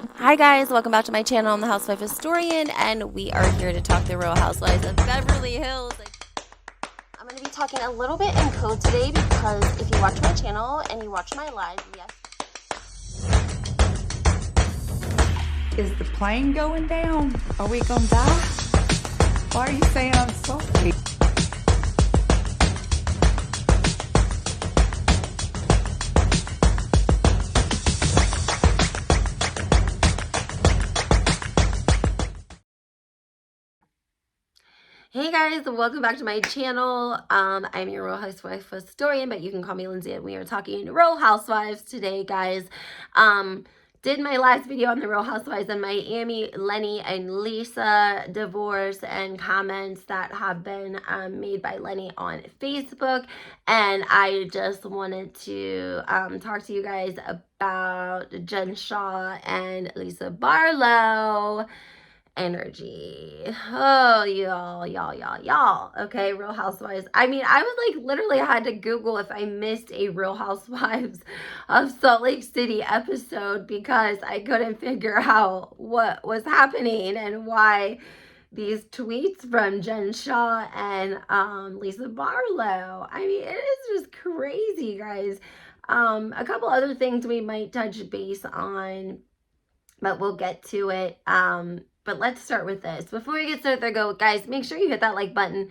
Hi guys, welcome back to my channel. I'm the Housewife Historian, and we are here to talk the Real Housewives of Beverly Hills. I'm going to be talking a little bit in code today because if you watch my channel and you watch my live, yes. Is the plane going down? Are we gonna die? Why are you saying I'm salty? Hey guys, welcome back to my channel. I'm your Real Housewife Historian, but you can call me Lindsay, and we are talking Real Housewives today, guys. Did my last video on the Real Housewives in Miami, Lenny and Lisa divorce, and comments that have been made by Lenny on Facebook. And I just wanted to talk to you guys about Jen Shah and Lisa Barlow energy. Oh, y'all. Okay, Real Housewives. I mean, I was like literally had to Google if I missed a Real Housewives of Salt Lake City episode because I couldn't figure out what was happening and why these tweets from Jen Shah and Lisa Barlow. I mean, it is just crazy, guys. A couple other things we might touch base on, but we'll get to it. But let's start with this. Before we get started, there go, guys, make sure you hit that like button.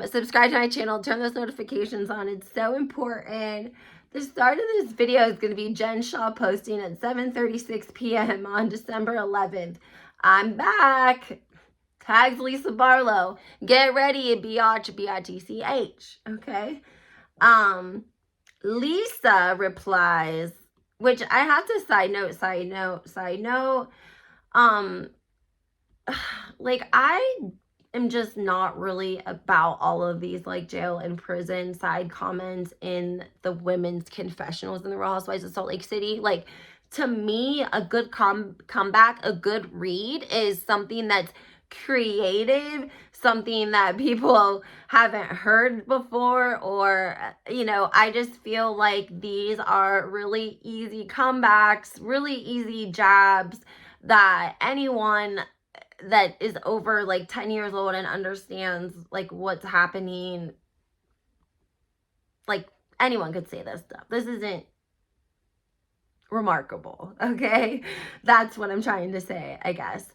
Subscribe to my channel, turn those notifications on. It's so important. The start of this video is going to be Jen Shah posting at 7:36 p.m. on December 11th. I'm back. Tags Lisa Barlow. Get ready, biatch, B-I-T-C-H. Okay. Lisa replies, which I have to side note. Like, I am just not really about all of these like jail and prison side comments in the women's confessionals in the Real Housewives of Salt Lake City. Like, to me, a good comeback, a good read is something that's creative, something that people haven't heard before, or, you know, I just feel like these are really easy comebacks, really easy jabs that anyone that is over like 10 years old and understands like what's happening, like anyone could say this stuff. This isn't remarkable, okay? That's what I'm trying to say, I guess.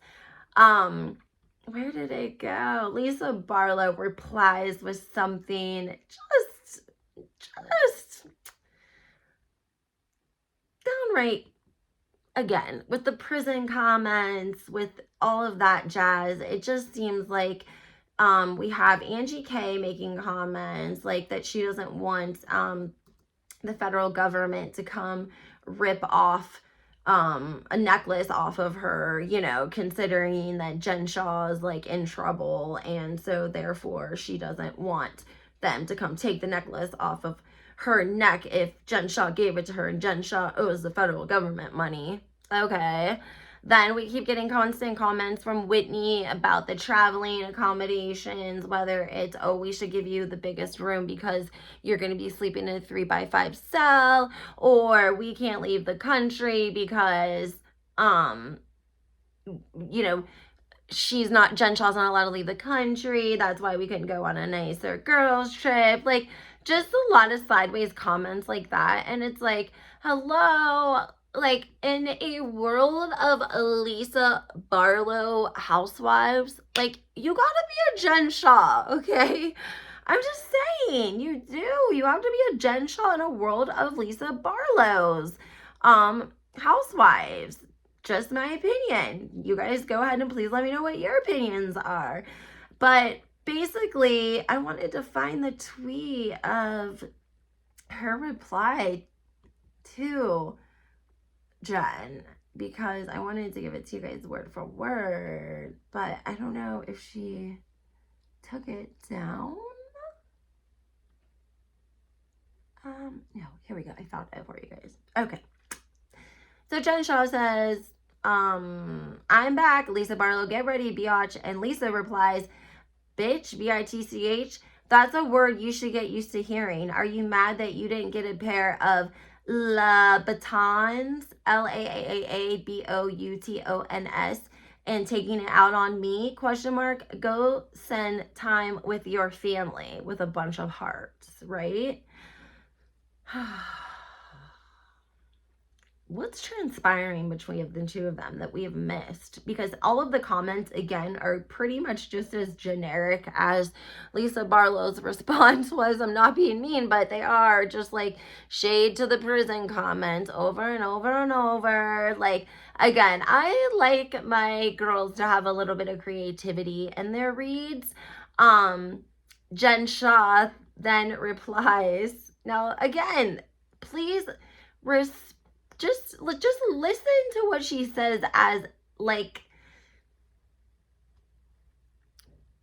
Where did it go? Lisa Barlow replies with something just downright, again, with the prison comments, with all of that jazz. It just seems like we have Angie K making comments like that she doesn't want the federal government to come rip off a necklace off of her, you know, considering that Jen Shah is like in trouble, and so therefore she doesn't want them to come take the necklace off of her neck if Jen Shah gave it to her and Jen Shah owes the federal government money. Okay. Then we keep getting constant comments from Whitney about the traveling accommodations, whether it's, oh, we should give you the biggest room because you're going to be sleeping in a 3x5 cell, or we can't leave the country because, you know, Jen Shah's not allowed to leave the country. That's why we couldn't go on a nicer girls trip. Like, just a lot of sideways comments like that. And it's like, hello, like, in a world of Lisa Barlow housewives, like, you gotta be a Jen Shah, okay? I'm just saying, you do. You have to be a Jen Shah in a world of Lisa Barlow's housewives. Just my opinion. You guys go ahead and please let me know what your opinions are. But basically, I wanted to find the tweet of her reply to Jen because I wanted to give it to you guys word for word, but I don't know if she took it down. No, here we go. I found it for you guys. Okay. So Jen Shah says, I'm back. Lisa Barlow, get ready, biatch. And Lisa replies, bitch, B-I-T-C-H. That's a word you should get used to hearing. Are you mad that you didn't get a pair of Labatons, Laaboutions, and taking it out on me, question mark, go spend time with your family, with a bunch of hearts, right? What's transpiring between the two of them that we have missed? Because all of the comments, again, are pretty much just as generic as Lisa Barlow's response was. I'm not being mean, but they are just like shade to the prison comments over and over and over. Like, again, I like my girls to have a little bit of creativity in their reads. Jen Shah then replies, now, again, please just listen to what she says as like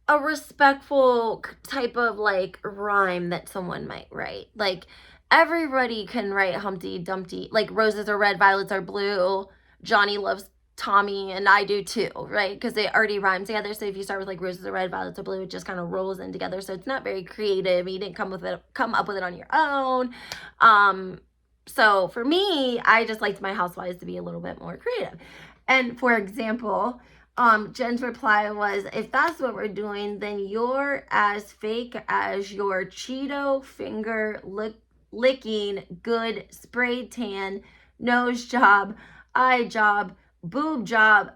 a respectful type of like rhyme that someone might write. Like, everybody can write Humpty Dumpty, like roses are red, violets are blue, Johnny loves Tommy, and I do too, right? Because they already rhyme together. So if you start with like roses are red, violets are blue, it just kind of rolls in together. So it's not very creative. You didn't come up with it on your own. So for me, I just liked my housewives to be a little bit more creative. And for example, Jen's reply was, if that's what we're doing, then you're as fake as your Cheeto finger licking good spray tan nose job, eye job, boob job, ...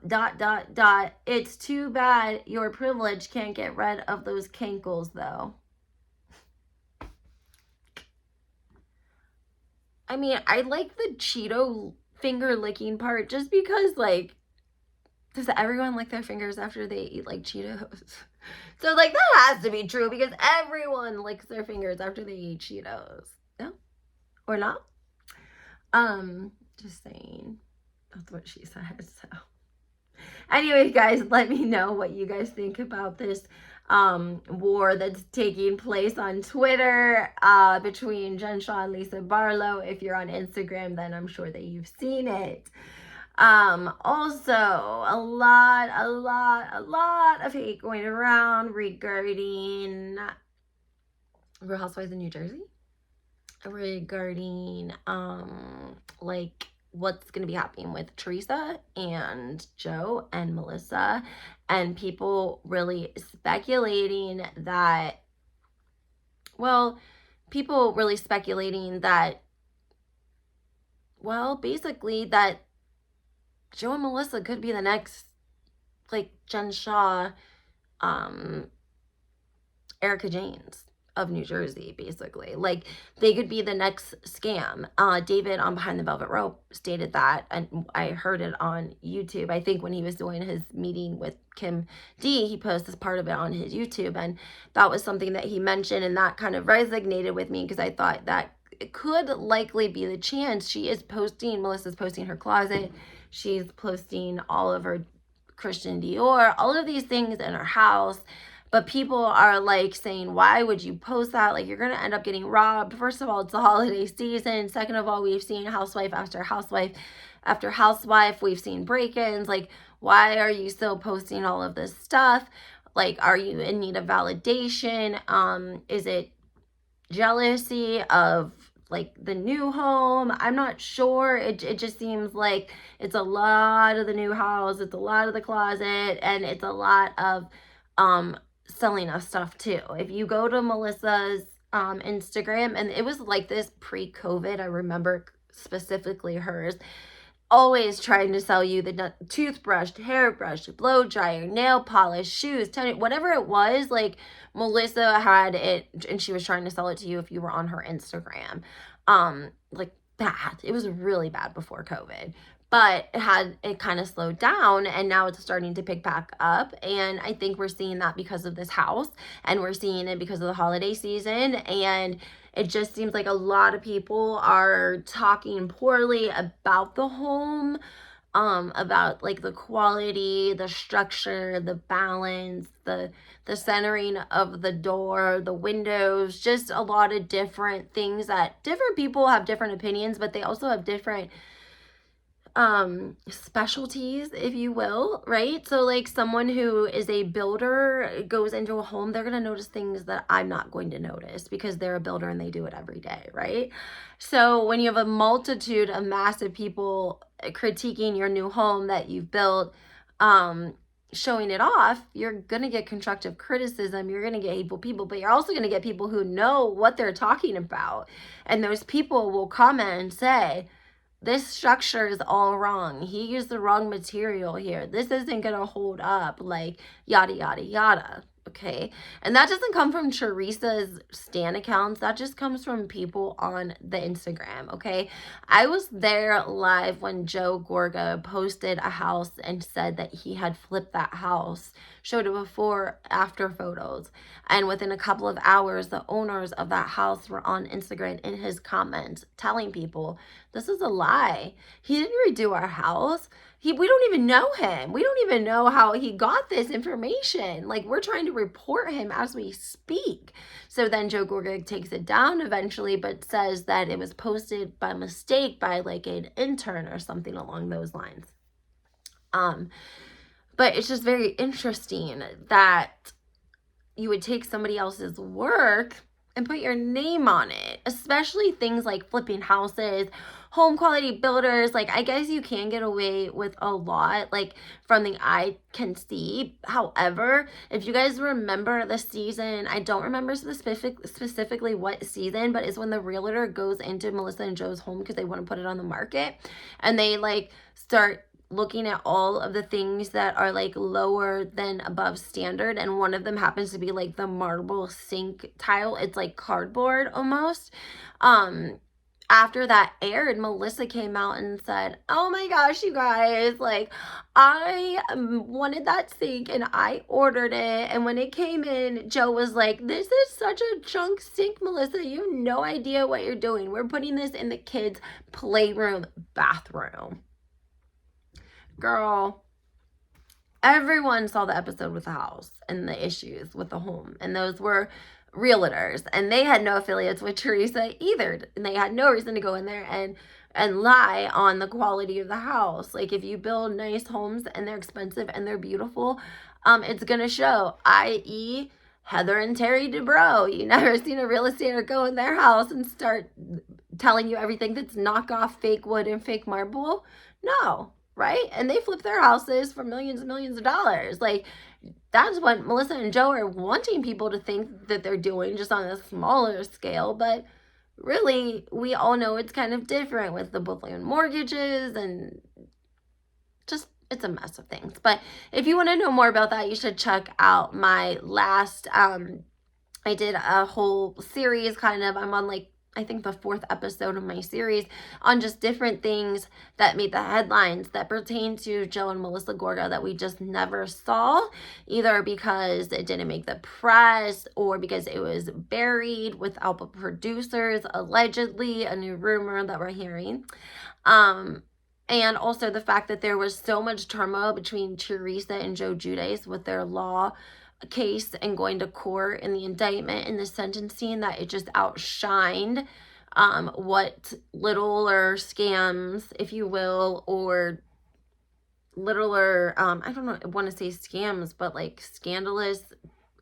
It's too bad your privilege can't get rid of those cankles though. I mean, I like the Cheeto finger licking part just because, like, does everyone lick their fingers after they eat, like, Cheetos? So, like, that has to be true because everyone licks their fingers after they eat Cheetos. No? Or not? Just saying. That's what she said, so. Anyway, guys, let me know what you guys think about this war that's taking place on Twitter between Jen Shah and Lisa Barlow. If you're on Instagram, then I'm sure that you've seen it. Also, a lot of hate going around regarding Real Housewives in New Jersey, regarding like what's going to be happening with Teresa and Joe and Melissa, and people really speculating that, well, basically that Joe and Melissa could be the next, like, Jen Shah, Erica Janes of New Jersey, basically. Like, they could be the next scam. David on Behind the Velvet Rope stated that, and I heard it on YouTube. I think when he was doing his meeting with Kim D, he posted part of it on his YouTube, and that was something that he mentioned, and that kind of resonated with me because I thought that it could likely be the chance. Melissa's posting her closet, she's posting all of her Christian Dior, all of these things in her house. But people are like saying, why would you post that? Like, you're going to end up getting robbed. First of all, it's the holiday season. Second of all, we've seen housewife after housewife after housewife. We've seen break-ins. Like, why are you still posting all of this stuff? Like, are you in need of validation? Is it jealousy of, like, the new home? I'm not sure. It just seems like it's a lot of the new house. It's a lot of the closet. And it's a lot of selling us stuff too. If you go to Melissa's Instagram, and it was like this pre-COVID, I remember specifically hers, always trying to sell you the toothbrush, hairbrush, blow dryer, nail polish, shoes, whatever it was. Like, Melissa had it, and she was trying to sell it to you if you were on her Instagram. Like, bad. It was really bad before COVID. But it kind of slowed down, and now it's starting to pick back up. And I think we're seeing that because of this house, and we're seeing it because of the holiday season. And it just seems like a lot of people are talking poorly about the home, about like the quality, the structure, the balance, the centering of the door, the windows, just a lot of different things that different people have different opinions, but they also have different specialties, if you will, right? So like someone who is a builder goes into a home, they're going to notice things that I'm not going to notice because they're a builder and they do it every day, right? So when you have a multitude of massive people critiquing your new home that you've built, showing it off, you're going to get constructive criticism. You're going to get hateful people, but you're also going to get people who know what they're talking about. And those people will comment and say, this structure is all wrong. He used the wrong material here. This isn't going to hold up, like yada, yada, yada. Okay. And that doesn't come from Teresa's Stan accounts. That just comes from people on the Instagram. Okay. I was there live when Joe Gorga posted a house and said that he had flipped that house, showed it before, after photos. And within a couple of hours, the owners of that house were on Instagram in his comments telling people, this is a lie. He didn't redo our house. We don't even know him. We don't even know how he got this information. Like, we're trying to report him as we speak. So then Joe Gorga takes it down eventually, but says that it was posted by mistake by like an intern or something along those lines. But it's just very interesting that you would take somebody else's work and put your name on it, especially things like flipping houses, home quality builders. Like, I guess you can get away with a lot, like from the eye can see. However, if you guys remember the season, I don't remember specifically what season, but it's when the realtor goes into Melissa and Joe's home because they want to put it on the market, and they like start looking at all of the things that are like lower than above standard, and one of them happens to be like the marble sink tile. It's like cardboard almost. After that aired, Melissa came out and said, oh my gosh, you guys, like, I wanted that sink and I ordered it, and when it came in, Joe was like, this is such a junk sink, Melissa. You have no idea what you're doing. We're putting this in the kids' playroom bathroom. Girl, everyone saw the episode with the house and the issues with the home, and those were realtors, and they had no affiliates with Teresa either, and they had no reason to go in there and lie on the quality of the house. Like, if you build nice homes and they're expensive and they're beautiful, it's gonna show, i.e. Heather and Terry Dubrow. You never seen a real estater go in their house and start telling you everything that's knockoff fake wood and fake marble? No. Right? And they flip their houses for millions and millions of dollars. Like, that's what Melissa and Joe are wanting people to think that they're doing, just on a smaller scale. But really, we all know it's kind of different with the Woodland mortgages, and just, it's a mess of things. But if you want to know more about that, you should check out my last, I did a whole series kind of, I'm on like, I think the 4th episode of my series on just different things that made the headlines that pertain to Joe and Melissa Gorga that we just never saw, either because it didn't make the press or because it was buried without the producers, allegedly, a new rumor that we're hearing. And also the fact that there was so much turmoil between Teresa and Joe Giudice with their law case and going to court and the indictment and the sentencing, that it just outshined what littler scams, if you will, or littler, I don't know, I want to say scams, but like scandalous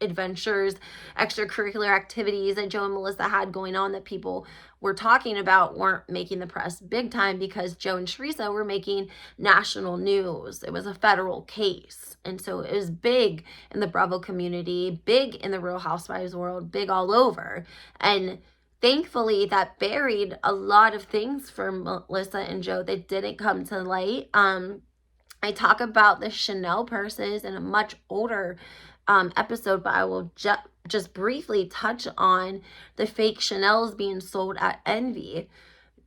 adventures, extracurricular activities that Joe and Melissa had going on that people were talking about weren't making the press big time, because Joe and Teresa were making national news. It was a federal case. And so it was big in the Bravo community, big in the Real Housewives world, big all over. And thankfully that buried a lot of things for Melissa and Joe that didn't come to light. I talk about the Chanel purses in a much older episode, but I will just briefly touch on the fake Chanels being sold at Envy.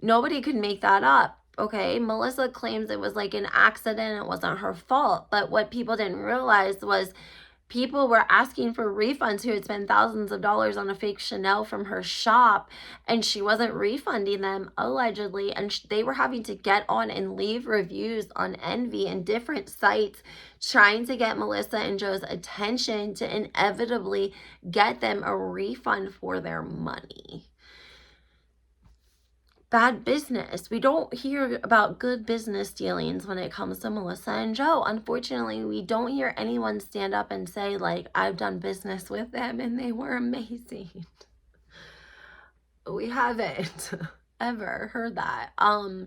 Nobody could make that up. Okay, Melissa claims it was like an accident, it wasn't her fault, but what people didn't realize was people were asking for refunds who had spent thousands of dollars on a fake Chanel from her shop, and she wasn't refunding them, allegedly, and they were having to get on and leave reviews on Envy and different sites trying to get Melissa and Joe's attention to inevitably get them a refund for their money. bad business. We don't hear about good business dealings when it comes to Melissa and Joe. Unfortunately, we don't hear anyone stand up and say, like, I've done business with them and they were amazing. We haven't ever heard that. I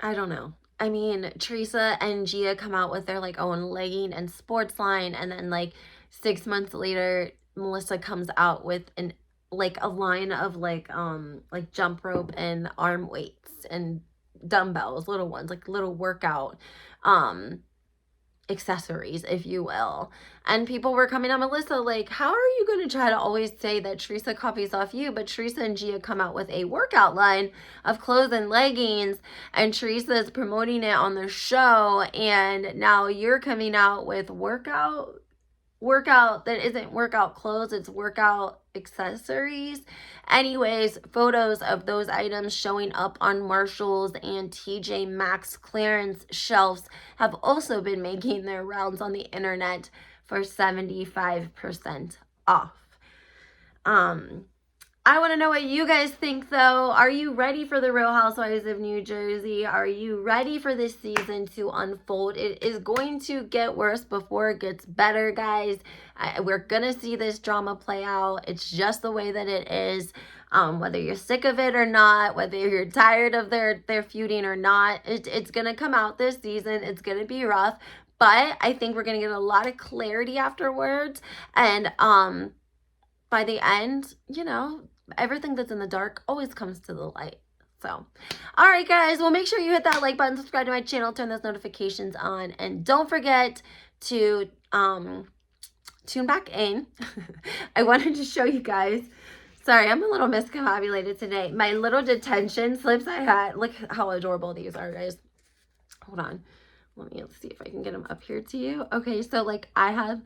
don't know. I mean, Teresa and Gia come out with their like own legging and sports line, and then like 6 months later, Melissa comes out with an like a line of like jump rope and arm weights and dumbbells, little ones, like little workout accessories, if you will. And people were coming on Melissa like, how are you going to try to always say that Teresa copies off you, but Teresa and Gia come out with a workout line of clothes and leggings, and Teresa is promoting it on the show, and now you're coming out with workout that isn't workout clothes, it's workout accessories. Anyways, photos of those items showing up on Marshall's and TJ Maxx clearance shelves have also been making their rounds on the internet for 75% off. I want to know what you guys think, though. Are you ready for the Real Housewives of New Jersey? Are you ready for this season to unfold? It is going to get worse before it gets better, guys. We're going to see this drama play out. It's just the way that it is. Whether you're sick of it or not, whether you're tired of their feuding or not, it's going to come out this season. It's going to be rough. But I think we're going to get a lot of clarity afterwards. And by the end, you know, everything that's in the dark always comes to the light. So, all right, guys. Well, make sure you hit that like button, subscribe to my channel, turn those notifications on, and don't forget to tune back in. I wanted to show you guys. Sorry, I'm a little miscombobulated today. My little detention slips I had. Look how adorable these are, guys. Hold on. Let's see if I can get them up here to you. Okay, so like I have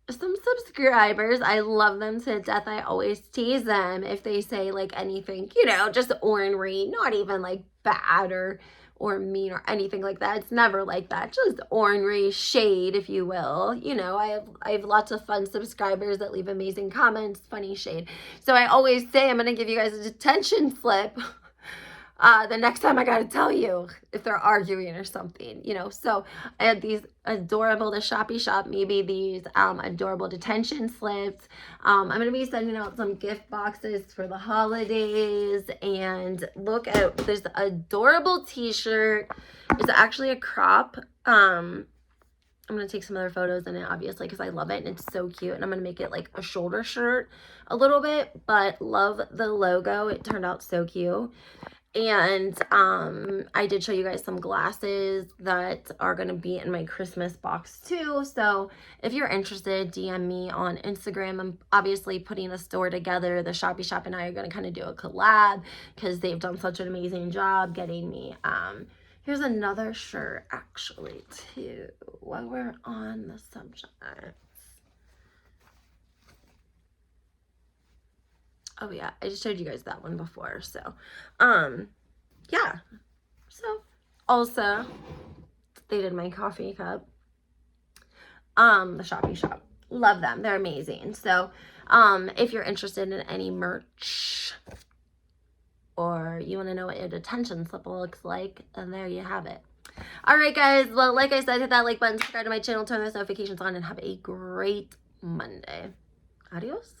some subscribers. I love them to death. I always tease them if they say like anything, you know, just ornery, not even like bad or mean or anything like that. It's never like that. Just ornery shade, if you will. You know, I have lots of fun subscribers that leave amazing comments, funny shade. So I always say I'm going to give you guys a detention slip the next time I got to tell you if they're arguing or something, you know. So I had these adorable, the Shoppy Shop, maybe these adorable detention slips. I'm going to be sending out some gift boxes for the holidays. And look at this adorable t-shirt. It's actually a crop. I'm going to take some other photos in it, obviously, because I love it and it's so cute. And I'm going to make it like a shoulder shirt a little bit, but love the logo. It turned out so cute. And I did show you guys some glasses that are going to be in my Christmas box too. So if you're interested, DM me on Instagram. I'm obviously putting a store together. The Shoppy Shop and I are going to kind of do a collab because they've done such an amazing job getting me. Here's another shirt actually too, while we're on the subject. Oh yeah, I just showed you guys that one before. So, yeah. So, also, they did my coffee cup. The Shoppy Shop. Love them. They're amazing. So, if you're interested in any merch or you want to know what your detention slip looks like, then there you have it. All right, guys. Well, like I said, hit that like button, subscribe to my channel, turn those notifications on, and have a great Monday. Adios.